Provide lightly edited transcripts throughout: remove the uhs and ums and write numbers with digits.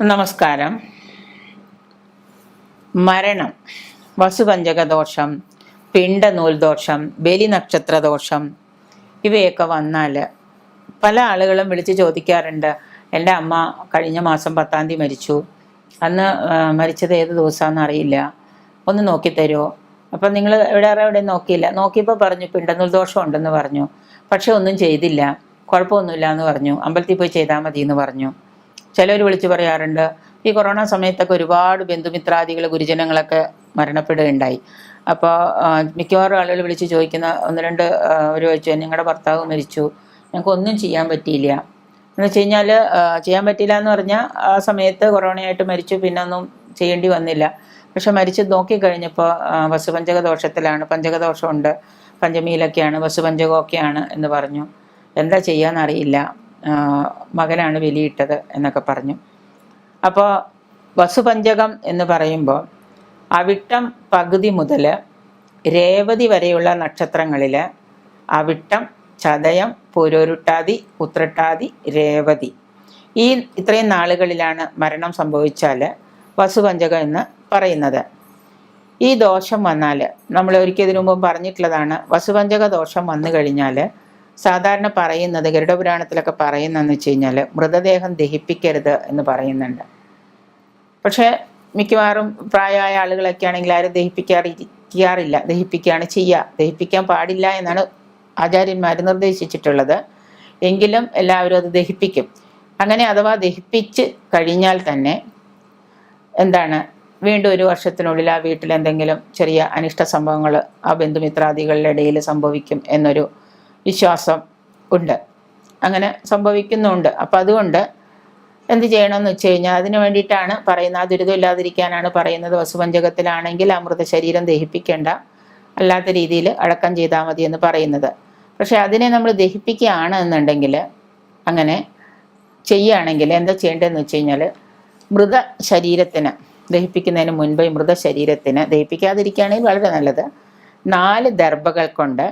നമസ്കാരം. മരണം, വസുപഞ്ചകദോഷം, പിണ്ടനൂൽദോഷം, ബലി നക്ഷത്രദോഷം ഇവയൊക്കെ വന്നാൽ പല ആളുകളും വിളിച്ച് ചോദിക്കാറുണ്ട്. എൻ്റെ അമ്മ കഴിഞ്ഞ മാസം 10-ാം തീയതി മരിച്ചു, അന്ന് മരിച്ചത് ഏത് ദിവസമാണെന്ന് അറിയില്ല, ഒന്ന് നോക്കിത്തരുമോ? അപ്പം നിങ്ങൾ എവിടെ നോക്കിയില്ല, നോക്കിയപ്പോൾ പറഞ്ഞു പിണ്ടനൂൽ ദോഷം ഉണ്ടെന്ന് പറഞ്ഞു, പക്ഷെ ഒന്നും ചെയ്തില്ല, കുഴപ്പമൊന്നുമില്ല എന്ന് പറഞ്ഞു, അമ്പലത്തിൽ പോയി ചെയ്താൽ മതി എന്ന് പറഞ്ഞു. ചിലർ വിളിച്ച് പറയാറുണ്ട്, ഈ കൊറോണ സമയത്തൊക്കെ ഒരുപാട് ബന്ധുമിത്രാദികൾ ഗുരുജനങ്ങളൊക്കെ മരണപ്പെടുകയുണ്ടായി. അപ്പോൾ മിക്കവാറും ആളുകൾ വിളിച്ച് ചോദിക്കുന്ന ഒന്ന് രണ്ട് അവർ ചോദിച്ചു, നിങ്ങളുടെ ഭർത്താവ് മരിച്ചു, ഞങ്ങൾക്ക് ഒന്നും ചെയ്യാൻ പറ്റിയില്ല എന്ന് വെച്ച് കഴിഞ്ഞാൽ, ചെയ്യാൻ പറ്റില്ല എന്ന് പറഞ്ഞാൽ ആ സമയത്ത് കൊറോണയായിട്ട് മരിച്ചു, പിന്നെ ഒന്നും ചെയ്യേണ്ടി വന്നില്ല. പക്ഷെ മരിച്ച് നോക്കിക്കഴിഞ്ഞപ്പോൾ വസുപഞ്ചക ദോഷത്തിലാണ്, പഞ്ചകദോഷമുണ്ട്, പഞ്ചമിയിലൊക്കെയാണ്, വസുപഞ്ചകമൊക്കെയാണ് എന്ന് പറഞ്ഞു. എന്താ ചെയ്യാന്നറിയില്ല, മകനാണ് ബലിയിട്ടത് എന്നൊക്കെ പറഞ്ഞു. അപ്പോൾ വസുപഞ്ചകം എന്ന് പറയുമ്പോൾ അവിട്ടം പകുതി മുതൽ രേവതി വരെയുള്ള നക്ഷത്രങ്ങളിൽ അവിട്ടം, ചതയം, പൂരോരുട്ടാതി, ഉത്രട്ടാതി, രേവതി ഈ ഇത്രയും നാളുകളിലാണ് മരണം സംഭവിച്ചാൽ വസുപഞ്ചകം എന്ന് പറയുന്നത്. ഈ ദോഷം വന്നാൽ, നമ്മൾ ഒരിക്കൽ ഇതിനു മുമ്പ് പറഞ്ഞിട്ടുള്ളതാണ്, വസുപഞ്ചക ദോഷം വന്നു കഴിഞ്ഞാൽ സാധാരണ പറയുന്നത്, ഗരുഡപുരാണത്തിലൊക്കെ പറയുന്നതെന്ന് വെച്ച് കഴിഞ്ഞാൽ മൃതദേഹം ദഹിപ്പിക്കരുത് എന്ന് പറയുന്നുണ്ട്. പക്ഷേ മിക്കവാറും പ്രായമായ ആളുകളൊക്കെ ആണെങ്കിൽ ആരും ദഹിപ്പിക്കാറില്ല, ദഹിപ്പിക്കുകയാണ് ചെയ്യുക. ദഹിപ്പിക്കാൻ പാടില്ല എന്നാണ് ആചാര്യന്മാർ നിർദ്ദേശിച്ചിട്ടുള്ളത്. എങ്കിലും എല്ലാവരും അത് ദഹിപ്പിക്കും. അങ്ങനെ അഥവാ ദഹിപ്പിച്ച് കഴിഞ്ഞാൽ തന്നെ എന്താണ്, വീണ്ടും 1 വർഷത്തിനുള്ളിൽ ആ വീട്ടിൽ എന്തെങ്കിലും ചെറിയ അനിഷ്ട സംഭവങ്ങൾ ആ ബന്ധുമിത്രാദികളുടെ ഇടയിൽ സംഭവിക്കും എന്നൊരു വിശ്വാസം ഉണ്ട്, അങ്ങനെ സംഭവിക്കുന്നുണ്ട്. അപ്പം അതുകൊണ്ട് എന്ത് ചെയ്യണമെന്ന് വെച്ച് കഴിഞ്ഞാൽ അതിന് വേണ്ടിയിട്ടാണ് പറയുന്നത്, ആ ദുരിതം ഇല്ലാതിരിക്കാനാണ് പറയുന്നത്. വസുപഞ്ചകത്തിലാണെങ്കിൽ ആ മൃതശരീരം ദഹിപ്പിക്കേണ്ട, അല്ലാത്ത രീതിയിൽ അടക്കം ചെയ്താൽ മതി എന്ന് പറയുന്നത്. പക്ഷെ അതിനെ നമ്മൾ ദഹിപ്പിക്കുകയാണ് എന്നുണ്ടെങ്കിൽ, അങ്ങനെ ചെയ്യുകയാണെങ്കിൽ എന്താ ചെയ്യേണ്ടതെന്ന് വെച്ച് കഴിഞ്ഞാൽ, മൃതശരീരത്തിന് ദഹിപ്പിക്കുന്നതിന് മുൻപ് മൃതശരീരത്തിന്, ദഹിപ്പിക്കാതിരിക്കുകയാണെങ്കിൽ വളരെ നല്ലത്, 4 ദർഭകൾ കൊണ്ട്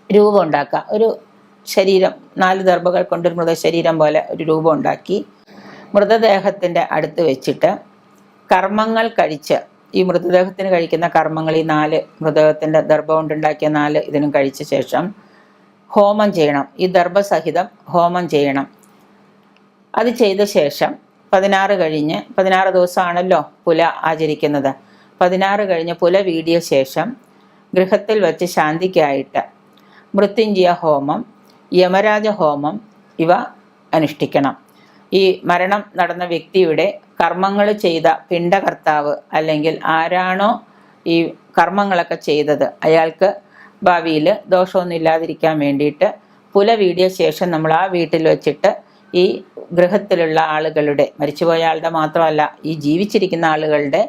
രൂപം ഉണ്ടാക്കുക. ഒരു ശരീരം 4 ദർഭകൾ കൊണ്ട് ഒരു മൃതശരീരം പോലെ ഒരു രൂപം ഉണ്ടാക്കി മൃതദേഹത്തിൻ്റെ അടുത്ത് വെച്ചിട്ട് കർമ്മങ്ങൾ കഴിച്ച്, ഈ മൃതദേഹത്തിന് കഴിക്കുന്ന കർമ്മങ്ങൾ ഈ 4 മൃതദേഹത്തിൻ്റെ ദർഭം കൊണ്ടുണ്ടാക്കിയ 4 ഇതിനും കഴിച്ച ശേഷം ഹോമം ചെയ്യണം. ഈ ദർഭസഹിതം ഹോമം ചെയ്യണം. അത് ചെയ്ത ശേഷം 16 ദിവസമാണല്ലോ പുല ആചരിക്കുന്നത്. 16 കഴിഞ്ഞ് പുല വീടിയ ശേഷം ഗൃഹത്തിൽ വെച്ച് ശാന്തിക്കായിട്ട് മൃത്യുഞ്ജയ ഹോമം, യമരാജ ഹോമം ഇവ അനുഷ്ഠിക്കണം. ഈ മരണം നടന്ന വ്യക്തിയുടെ കർമ്മങ്ങൾ ചെയ്ത പിണ്ടകർത്താവ്, അല്ലെങ്കിൽ ആരാണോ ഈ കർമ്മങ്ങളൊക്കെ ചെയ്തത്, അയാൾക്ക് ഭാവിയിൽ ദോഷമൊന്നും ഇല്ലാതിരിക്കാൻ വേണ്ടിയിട്ട് പുല വീടിയ ശേഷം നമ്മൾ ആ വീട്ടിൽ വെച്ചിട്ട് ഈ ഗൃഹത്തിലുള്ള ആളുകളുടെ, മരിച്ചുപോയ ആളുടെ മാത്രമല്ല, ഈ ജീവിച്ചിരിക്കുന്ന ആളുകളുടെ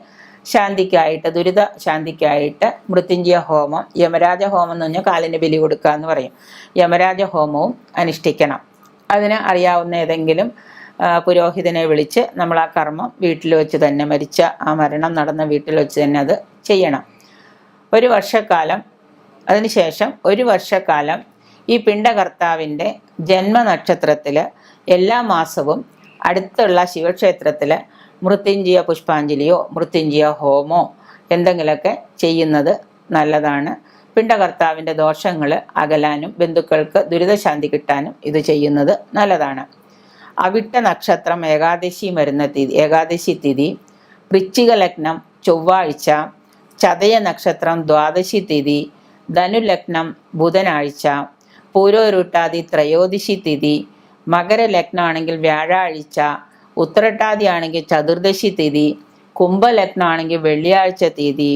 ശാന്തിക്കായിട്ട്, ദുരിത ശാന്തിക്കായിട്ട് മൃത്യുഞ്ജയ ഹോമം, യമരാജ ഹോമം എന്ന് പറഞ്ഞാൽ കാലിന് ബലി കൊടുക്കുക എന്ന് പറയും, യമരാജ ഹോമവും അനുഷ്ഠിക്കണം. അതിന് അറിയാവുന്ന ഏതെങ്കിലും പുരോഹിതനെ വിളിച്ച് നമ്മൾ ആ കർമ്മം വീട്ടിൽ വെച്ച് തന്നെ, മരിച്ച ആ മരണം നടന്ന വീട്ടിൽ വെച്ച് തന്നെ അത് ചെയ്യണം. 1 വർഷക്കാലം, അതിനുശേഷം 1 വർഷക്കാലം ഈ പിണ്ടകർത്താവിൻ്റെ ജന്മനക്ഷത്രത്തിൽ എല്ലാ മാസവും അടുത്തുള്ള ശിവക്ഷേത്രത്തിൽ മൃത്യുഞ്ജയ പുഷ്പാഞ്ജലിയോ മൃത്യുഞ്ജയ ഹോമോ എന്തെങ്കിലുമൊക്കെ ചെയ്യുന്നത് നല്ലതാണ്. പിണ്ടകർത്താവിൻ്റെ ദോഷങ്ങൾ അകലാനും ബന്ധുക്കൾക്ക് ദുരിതശാന്തി കിട്ടാനും ഇത് ചെയ്യുന്നത് നല്ലതാണ്. അവിട്ട നക്ഷത്രം ഏകാദശി വരുന്ന തീയതി, ഏകാദശി തിഥി, വൃശ്ചിക ലഗ്നം ചൊവ്വാഴ്ച, ചതയ നക്ഷത്രം ദ്വാദശി തിഥി, ധനുലഗ്നം ബുധനാഴ്ച, പൂരോരുട്ടാതി ത്രയോദശി തിഥി, മകരലഗ്നമാണെങ്കിൽ വ്യാഴാഴ്ച, ഉത്രട്ടാതി ആണെങ്കിൽ ചതുർദശി തിഥി, കുംഭലഗ്നമാണെങ്കിൽ വെള്ളിയാഴ്ച തീയതി,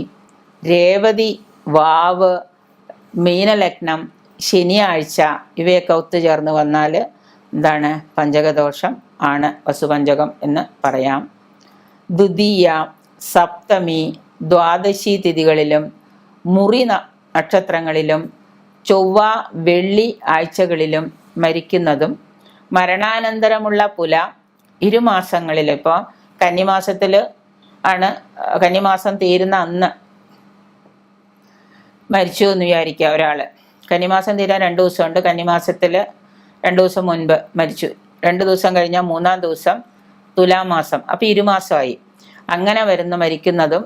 രേവതി വാവ് മീനലഗ്നം ശനിയാഴ്ച ഇവയൊക്കെ ഒത്തുചേർന്ന് വന്നാൽ എന്താണ്, പഞ്ചകദോഷം ആണ്, വസുപഞ്ചകം എന്ന് പറയാം. ദ്വിതീയ, സപ്തമി, ദ്വാദശി തിഥികളിലും മുറി നക്ഷത്രങ്ങളിലും ചൊവ്വ വെള്ളി ആഴ്ചകളിലും മരിക്കുന്നതും മരണാനന്തരമുള്ള പുല 2 മാസങ്ങളിൽ, ഇപ്പോൾ കന്നിമാസത്തിൽ ആണ്, കന്നിമാസം തീരുന്ന അന്ന് മരിച്ചു എന്ന് വിചാരിക്കുക ഒരാൾ. കന്നിമാസം തീരാൻ 2 ദിവസമുണ്ട്. കന്നിമാസത്തിൽ 2 ദിവസം മുൻപ് മരിച്ചു. 2 ദിവസം കഴിഞ്ഞാൽ 3-ാം ദിവസം തുലാമാസം, അപ്പം ഇരുമാസമായി. അങ്ങനെ മരിക്കുന്നതും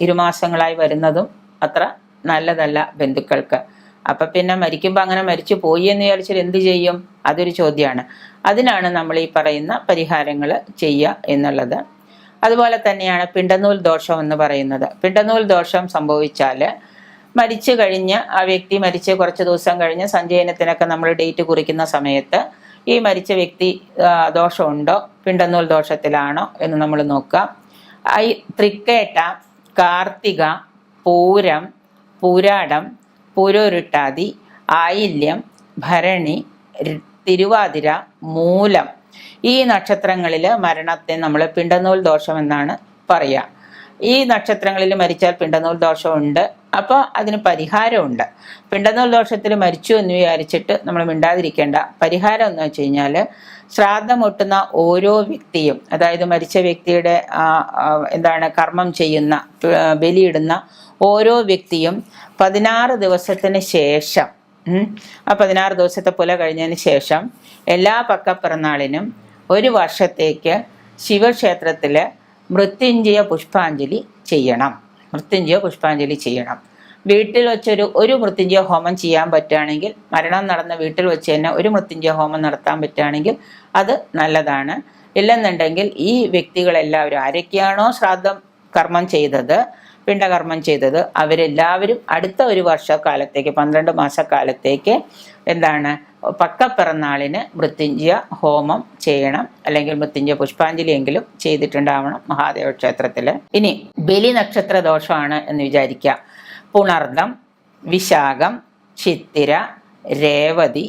ഇരുമാസങ്ങളായി വരുന്നതും അത്ര നല്ലതല്ല ബന്ധുക്കൾക്ക്. അപ്പം പിന്നെ മരിക്കുമ്പോൾ അങ്ങനെ മരിച്ചു പോയി എന്ന് വിചാരിച്ചാൽ എന്ത് ചെയ്യും? അതൊരു ചോദ്യമാണ്. അതിനാണ് നമ്മൾ ഈ പറയുന്ന പരിഹാരങ്ങൾ ചെയ്യുക എന്നുള്ളത്. അതുപോലെ തന്നെയാണ് പിണ്ടനൂൽ ദോഷം എന്ന് പറയുന്നത്. പിണ്ടനൂൽ ദോഷം സംഭവിച്ചാൽ മരിച്ചു കഴിഞ്ഞ് ആ വ്യക്തി മരിച്ച് കുറച്ച് ദിവസം കഴിഞ്ഞ് സഞ്ചയനത്തിനൊക്കെ നമ്മൾ ഡേറ്റ് കുറിക്കുന്ന സമയത്ത് ഈ മരിച്ച വ്യക്തി ദോഷമുണ്ടോ, പിണ്ടനൂൽ ദോഷത്തിലാണോ എന്ന് നമ്മൾ നോക്കുക. ഈ തൃക്കേട്ട, കാർത്തിക, പൂരം, പൂരാടം, പൂരോരുട്ടാതി, ആയില്യം, ഭരണി, തിരുവാതിര, മൂലം ഈ നക്ഷത്രങ്ങളിൽ മരണത്തെ നമ്മൾ പിണ്ടനൂൽ ദോഷം എന്നാണ് പറയുക. ഈ നക്ഷത്രങ്ങളിൽ മരിച്ചാൽ പിണ്ടനൂൽ ദോഷമുണ്ട്. അപ്പോൾ അതിന് പരിഹാരമുണ്ട്. പിണ്ടനൂൽ ദോഷത്തിൽ മരിച്ചു എന്ന് വിചാരിച്ചിട്ട് നമ്മൾ മിണ്ടാതിരിക്കേണ്ട. പരിഹാരം എന്ന് വെച്ച് കഴിഞ്ഞാൽ ശ്രാദ്ധം ഒട്ടുന്ന ഓരോ വ്യക്തിയും, അതായത് മരിച്ച വ്യക്തിയുടെ കർമ്മം ചെയ്യുന്ന, ബലിയിടുന്ന ഓരോ വ്യക്തിയും 16 ദിവസത്തിന് ശേഷം, ആ 16 ദിവസത്തെ പുല കഴിഞ്ഞതിന് ശേഷം എല്ലാ പക്കപ്പിറന്നാളിനും 1 വർഷത്തേക്ക് ശിവക്ഷേത്രത്തിൽ മൃത്യുഞ്ജയ പുഷ്പാഞ്ജലി ചെയ്യണം. വീട്ടിൽ വെച്ചൊരു മൃത്യുഞ്ജയ ഹോമം ചെയ്യാൻ പറ്റുകയാണെങ്കിൽ, മരണം നടന്ന വീട്ടിൽ വെച്ച് തന്നെ ഒരു മൃത്യുഞ്ജയ ഹോമം നടത്താൻ പറ്റുകയാണെങ്കിൽ അത് നല്ലതാണ്. ഇല്ലെന്നുണ്ടെങ്കിൽ ഈ വ്യക്തികളെല്ലാവരും ആരൊക്കെയാണോ ശ്രാദ്ധം കർമ്മം ചെയ്തത്, പിണ്ടകർമ്മം ചെയ്തത്, അവരെല്ലാവരും അടുത്ത 1 വർഷക്കാലത്തേക്ക് 12 മാസക്കാലത്തേക്ക് പക്കപ്പിറന്നാളിന് മൃത്യുഞ്ജയ ഹോമം ചെയ്യണം. അല്ലെങ്കിൽ മൃത്യുഞ്ജയ പുഷ്പാഞ്ജലിയെങ്കിലും ചെയ്തിട്ടുണ്ടാവണം മഹാദേവ ക്ഷേത്രത്തിൽ. ഇനി ബലി നക്ഷത്ര ദോഷമാണ് എന്ന് വിചാരിക്കുക. പുണർദം, വിശാഖം, ചിത്തിര, രേവതി,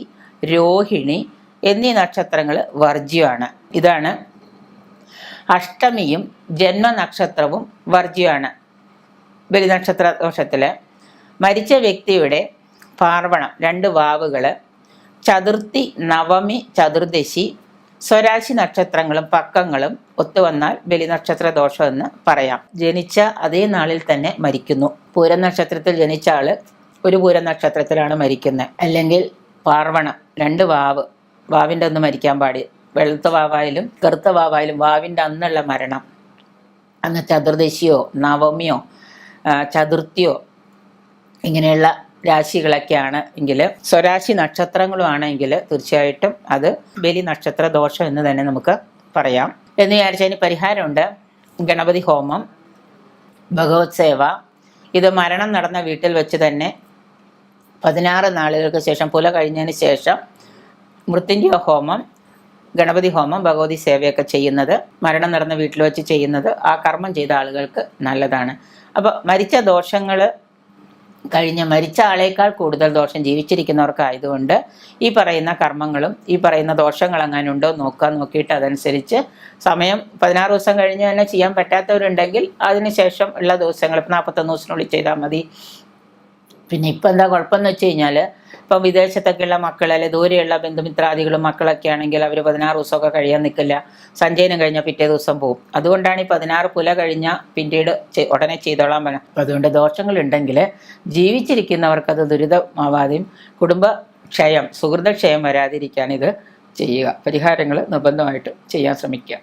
രോഹിണി എന്നീ നക്ഷത്രങ്ങൾ വർജ്യമാണ്. ഇതാണ് അഷ്ടമിയും ജന്മനക്ഷത്രവും വർജ്യമാണ്. ബലിനക്ഷത്ര ദോഷത്തിൽ മരിച്ച വ്യക്തിയുടെ പാർവണം 2 വാവുകൾ, ചതുർത്ഥി, നവമി, ചതുർദശി, സ്വരാശി നക്ഷത്രങ്ങളും പക്കങ്ങളും ഒത്തുവന്നാൽ ബലിനക്ഷത്ര ദോഷം എന്ന് പറയാം. ജനിച്ച അതേ നാളിൽ തന്നെ മരിക്കുന്നു. പൂരം നക്ഷത്രത്തിൽ ജനിച്ച ആള് ഒരു പൂരം നക്ഷത്രത്തിലാണ് മരിക്കുന്നത്. അല്ലെങ്കിൽ പാർവണം 2 വാവിൻ്റെ ഒന്ന് മരിക്കാൻ പാടില്ല. വെളുത്ത വാവായാലും കറുത്ത വാവായാലും വാവിൻ്റെ അന്നുള്ള മരണം. അന്ന് ചതുർദശിയോ നവമിയോ ചതുർത്ഥിയോ ഇങ്ങനെയുള്ള രാശികളൊക്കെയാണ് എങ്കിൽ, സ്വരാശി നക്ഷത്രങ്ങളും ആണെങ്കിൽ തീർച്ചയായിട്ടും അത് ബലി നക്ഷത്ര ദോഷം എന്ന് തന്നെ നമുക്ക് പറയാം. എന്ന് വിചാരിച്ചാൽ അതിന് പരിഹാരമുണ്ട്. ഗണപതി ഹോമം, ഭഗവത് സേവ. ഇത് മരണം നടന്ന വീട്ടിൽ വെച്ച് തന്നെ 16 നാളുകൾക്ക് ശേഷം, പുല കഴിഞ്ഞതിന് ശേഷം മൃത്യുഞ്ജയ ഹോമം, ഗണപതി ഹോമം, ഭഗവതി സേവയൊക്കെ ചെയ്യുന്നത്, മരണം നടന്ന വീട്ടിൽ വെച്ച് ചെയ്യുന്നത് ആ കർമ്മം ചെയ്ത ആളുകൾക്ക് നല്ലതാണ്. അപ്പോൾ മരിച്ച ദോഷങ്ങൾ കഴിഞ്ഞ് മരിച്ച ആളേക്കാൾ കൂടുതൽ ദോഷം ജീവിച്ചിരിക്കുന്നവർക്കായതുകൊണ്ട് ഈ പറയുന്ന കർമ്മങ്ങളും ഈ പറയുന്ന ദോഷങ്ങൾ അങ്ങനെ ഉണ്ടോ നോക്കിയിട്ട് അതനുസരിച്ച് സമയം 16 ദിവസം കഴിഞ്ഞ് തന്നെ ചെയ്യാൻ പറ്റാത്തവരുണ്ടെങ്കിൽ അതിനുശേഷം ഉള്ള ദിവസങ്ങൾ 41 ദിവസത്തിനുള്ളിൽ ചെയ്താൽ മതി. പിന്നെ ഇപ്പം എന്താ കുഴപ്പമെന്ന് വെച്ച് കഴിഞ്ഞാൽ, ഇപ്പം വിദേശത്തൊക്കെയുള്ള മക്കൾ, അല്ലെങ്കിൽ ദൂരെയുള്ള ബന്ധുമിത്രാദികളും മക്കളൊക്കെ ആണെങ്കിൽ അവർ 16 ദിവസമൊക്കെ കഴിയാൻ നിൽക്കില്ല. സഞ്ചയനം കഴിഞ്ഞാൽ പിറ്റേ ദിവസം പോകും. അതുകൊണ്ടാണ് ഈ 16 പുല കഴിഞ്ഞാൽ പിന്നീട് ഉടനെ ചെയ്തോളാൻ പറയാം. അപ്പം അതുകൊണ്ട് ദോഷങ്ങളുണ്ടെങ്കിൽ ജീവിച്ചിരിക്കുന്നവർക്കത് ദുരിതമാവാതെയും കുടുംബക്ഷയം, സുഹൃതക്ഷയം വരാതിരിക്കാൻ ഇത് ചെയ്യുക. പരിഹാരങ്ങൾ നിർബന്ധമായിട്ട് ചെയ്യാൻ ശ്രമിക്കുക.